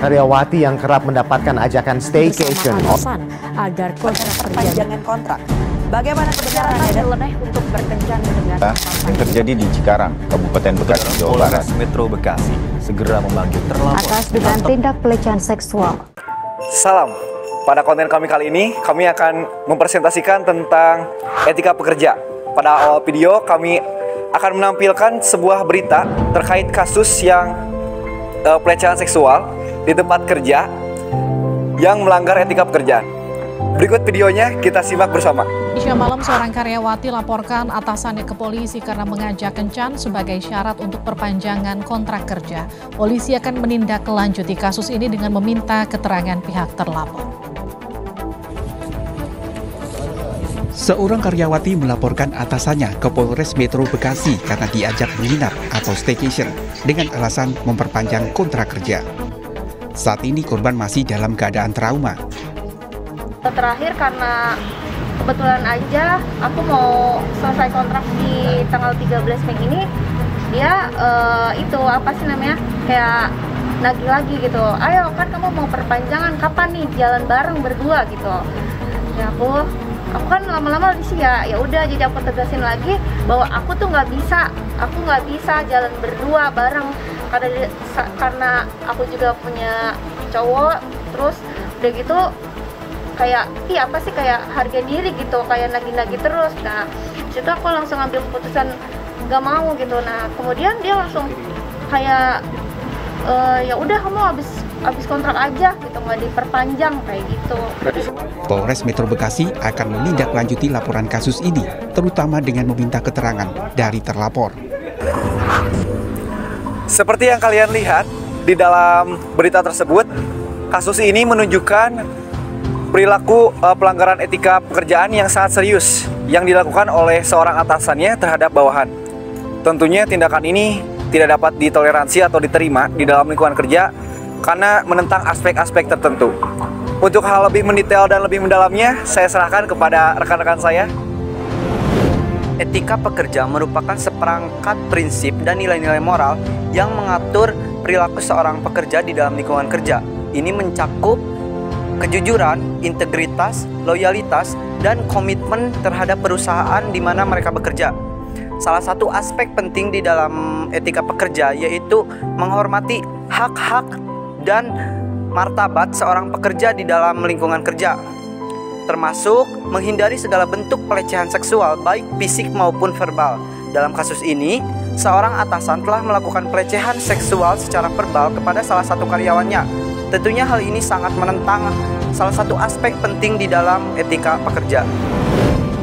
karyawati yang kerap mendapatkan ajakan staycation agar perpanjangan kontrak. Bagaimana kebenaran Anda untuk berkencan dengan yang terjadi di Cikarang, Kabupaten Bekasi, Jawa Barat. Polres Metro Bekasi segera memanggil terlapor atas dugaan tindak pelecehan seksual. Salam. Pada konten kami kali ini, kami akan mempresentasikan tentang etika pekerja. Pada awal video, kami akan menampilkan sebuah berita terkait kasus yang pelecehan seksual di tempat kerja yang melanggar etika pekerjaan. Berikut videonya, kita simak bersama. Isya malam, seorang karyawati laporkan atasannya ke polisi karena mengajak kencan sebagai syarat untuk perpanjangan kontrak kerja. Polisi akan menindaklanjuti kasus ini dengan meminta keterangan pihak terlapor. Seorang karyawati melaporkan atasannya ke Polres Metro Bekasi karena diajak menginap atau staycation dengan alasan memperpanjang kontrak kerja. Saat ini korban masih dalam keadaan trauma. Terakhir karena kebetulan aja aku mau selesai kontrak di tanggal 13 Mei ini, dia itu apa sih namanya, kayak nagih lagi gitu, ayo kan kamu mau perpanjangan, kapan nih jalan bareng berdua gitu. Ya aku kan lama-lama di sini ya udah, jadi aku tegasin lagi bahwa aku tuh nggak bisa jalan berdua bareng karena aku juga punya cowok. Terus udah gitu kayak apa sih, kayak harga diri gitu, kayak nagih-nagih terus. Nah situ aku langsung ambil keputusan nggak mau gitu. Nah kemudian dia langsung kayak ya udah kamu habis kontrak aja gitu, nggak diperpanjang kayak gitu. Polres Metro Bekasi akan menindaklanjuti laporan kasus ini, terutama dengan meminta keterangan dari terlapor. Seperti yang kalian lihat di dalam berita tersebut, kasus ini menunjukkan perilaku pelanggaran etika pekerjaan yang sangat serius yang dilakukan oleh seorang atasannya terhadap bawahan. Tentunya tindakan ini tidak dapat ditoleransi atau diterima di dalam lingkungan kerja karena menentang aspek-aspek tertentu. Untuk hal lebih mendetail dan lebih mendalamnya, saya serahkan kepada rekan-rekan saya. Etika pekerja merupakan seperangkat prinsip dan nilai-nilai moral yang mengatur perilaku seorang pekerja di dalam lingkungan kerja. Ini mencakup kejujuran, integritas, loyalitas, dan komitmen terhadap perusahaan di mana mereka bekerja. Salah satu aspek penting di dalam etika pekerja yaitu menghormati hak-hak dan martabat seorang pekerja di dalam lingkungan kerja, termasuk menghindari segala bentuk pelecehan seksual baik fisik maupun verbal. Dalam kasus ini, seorang atasan telah melakukan pelecehan seksual secara verbal kepada salah satu karyawannya. Tentunya hal ini sangat menentang salah satu aspek penting di dalam etika pekerja.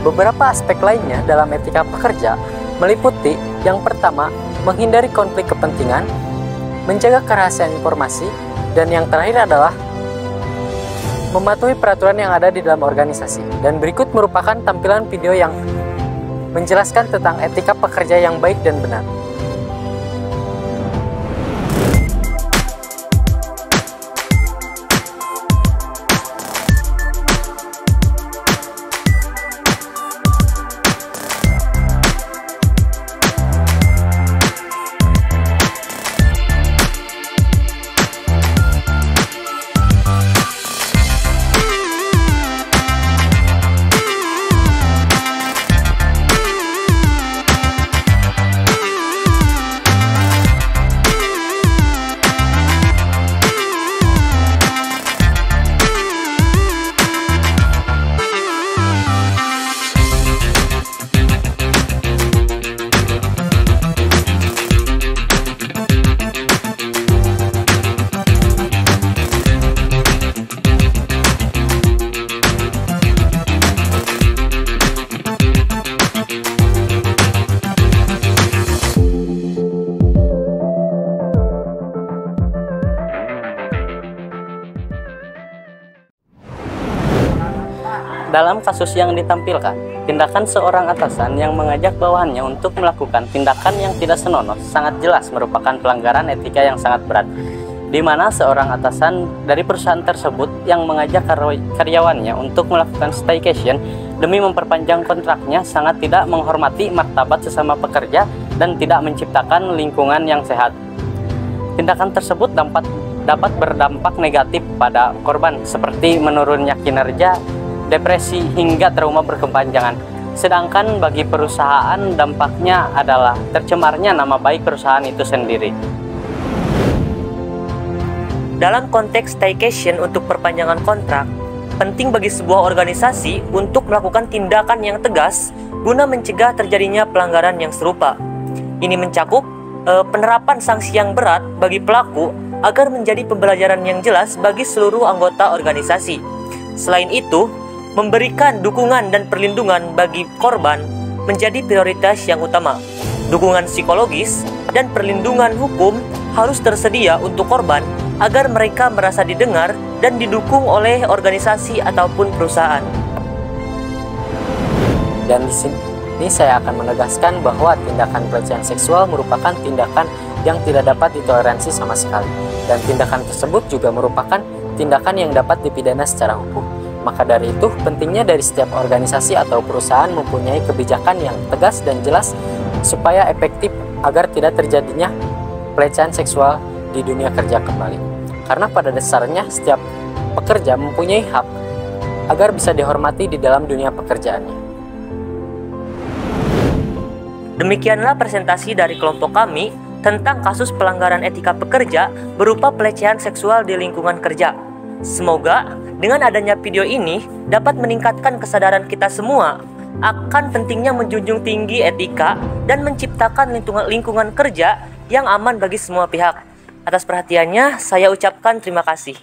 Beberapa aspek lainnya dalam etika pekerja meliputi yang pertama, menghindari konflik kepentingan, menjaga kerahasiaan informasi, dan yang terakhir adalah mematuhi peraturan yang ada di dalam organisasi. Dan berikut merupakan tampilan video yang menjelaskan tentang etika pekerja yang baik dan benar. Dalam kasus yang ditampilkan, tindakan seorang atasan yang mengajak bawahannya untuk melakukan tindakan yang tidak senonoh sangat jelas merupakan pelanggaran etika yang sangat berat, di mana seorang atasan dari perusahaan tersebut yang mengajak karyawannya untuk melakukan staycation demi memperpanjang kontraknya sangat tidak menghormati martabat sesama pekerja dan tidak menciptakan lingkungan yang sehat. Tindakan tersebut dapat berdampak negatif pada korban seperti menurunnya kinerja, depresi, hingga trauma berkepanjangan. Sedangkan bagi perusahaan dampaknya adalah tercemarnya nama baik perusahaan itu sendiri. Dalam konteks staycation untuk perpanjangan kontrak, penting bagi sebuah organisasi untuk melakukan tindakan yang tegas guna mencegah terjadinya pelanggaran yang serupa. Ini mencakup penerapan sanksi yang berat bagi pelaku agar menjadi pembelajaran yang jelas bagi seluruh anggota organisasi. Selain itu, memberikan dukungan dan perlindungan bagi korban menjadi prioritas yang utama. Dukungan psikologis dan perlindungan hukum harus tersedia untuk korban agar mereka merasa didengar dan didukung oleh organisasi ataupun perusahaan. Dan di sini saya akan menegaskan bahwa tindakan pelecehan seksual merupakan tindakan yang tidak dapat ditoleransi sama sekali. Dan tindakan tersebut juga merupakan tindakan yang dapat dipidana secara hukum. Maka dari itu, pentingnya dari setiap organisasi atau perusahaan mempunyai kebijakan yang tegas dan jelas supaya efektif agar tidak terjadinya pelecehan seksual di dunia kerja kembali. Karena pada dasarnya setiap pekerja mempunyai hak agar bisa dihormati di dalam dunia pekerjaannya. Demikianlah presentasi dari kelompok kami tentang kasus pelanggaran etika pekerja berupa pelecehan seksual di lingkungan kerja. Semoga dengan adanya video ini dapat meningkatkan kesadaran kita semua akan pentingnya menjunjung tinggi etika dan menciptakan lingkungan kerja yang aman bagi semua pihak. Atas perhatiannya, saya ucapkan terima kasih.